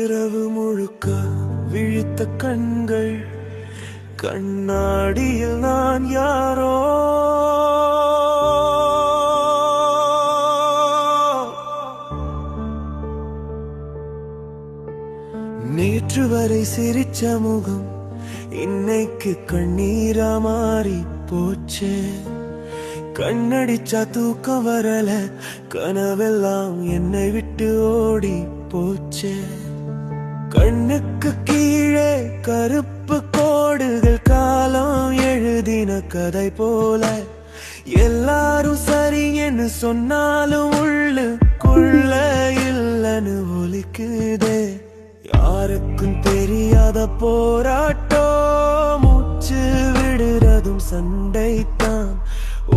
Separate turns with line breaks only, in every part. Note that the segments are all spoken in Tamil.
இரவு முழுக்க விழித்த கண்கள், கண்ணாடியில் நான் யாரோ. நேற்று வரை சிரிச்ச முகம் இன்னைக்கு கண்ணீரா மாறி போச்சே. கண்ணடிச்சா தூக்கம் வரல, கனவெல்லாம் என்னை விட்டு ஓடி போச்சே. கண்ணுக்கு கீழே கருப்பு கோடுகள், காலம் எழுதின கதை போல. எல்லாரும் சரி என்று சொன்னாலும் உள்ளுக்குள்ள இல்லன்னு ஒலிக்குதே. யாருக்கும் தெரியாத போராட்டோ, மூச்சு விடுறதும் சண்டைத்தான்.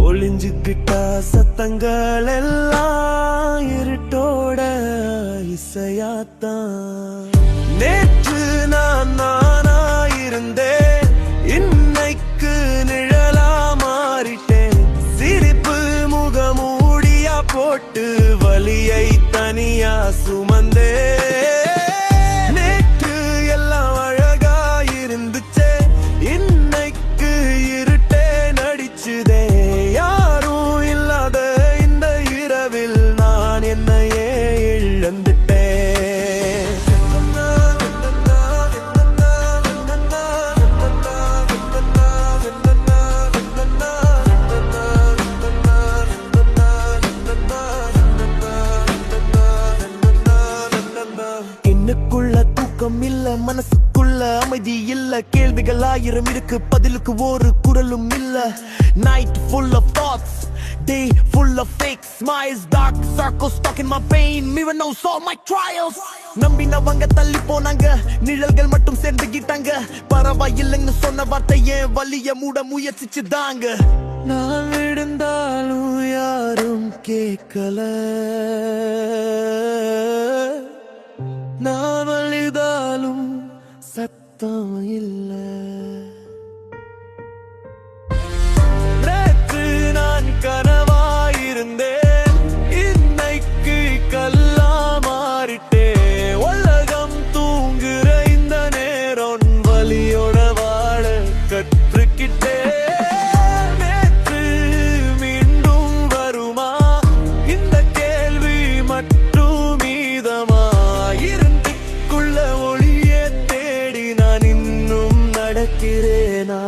ஒளிஞ்சுக்கிட்டா சத்தங்கள் எல்லாம் இருட்டோட இசையாத்தான். நேற்று நான் நானாயிருந்தேன், இன்னைக்கு நிழலா மாறிட்டேன். சிரிப்பு முகமூடியா போட்டு வலியை தனியா சுமந்தே. நேற்று எல்லாம் அழகாயிருந்துச்சே, இன்னைக்கு இருட்டே நடிச்சுதே. யாரும் இல்லாத இந்த இரவில் நான் என்னையே இழந்துட்டேன். என்னுக்குள்ள தூக்கம் இல்ல, மனசுக்குள்ள அமைதி இல்ல. கேள்விகள் ஆயிரம் இருக்கு, பதிலுக்கு ஒரு குரலும் இல்ல. Night full of thoughts, day full of fake smiles. Dark circles stuck in my pain, mirror knows all my trials. நம்பினவங்க தள்ளி போனாங்க, நிழல்கள் மட்டும் சேர்ந்துகிட்டாங்க. பரவாயில்லைன்னு சொன்ன வார்த்தை என் வலிய மூட முயற்சிச்சுதாங்க. நான் விழுந்தாலும் யாரும் கேட்கல, நான் அழுதாலும் சத்தம் இல்ல. நேற்று நான் கனவாயிருந்தேன், இன்னைக்கு கல்லா மாறிட்டேன். உலகம் தூங்குற இந்த நேரம் வலியோட வாழ கற்றுக்கிட்டேன். நேற்று மீண்டும் வருமா இந்த கேள்வி மட்டும் மீதமா? இருந்துக்குள்ள ஒளியை தேடி நான் இன்னும் நடக்கிறேனா?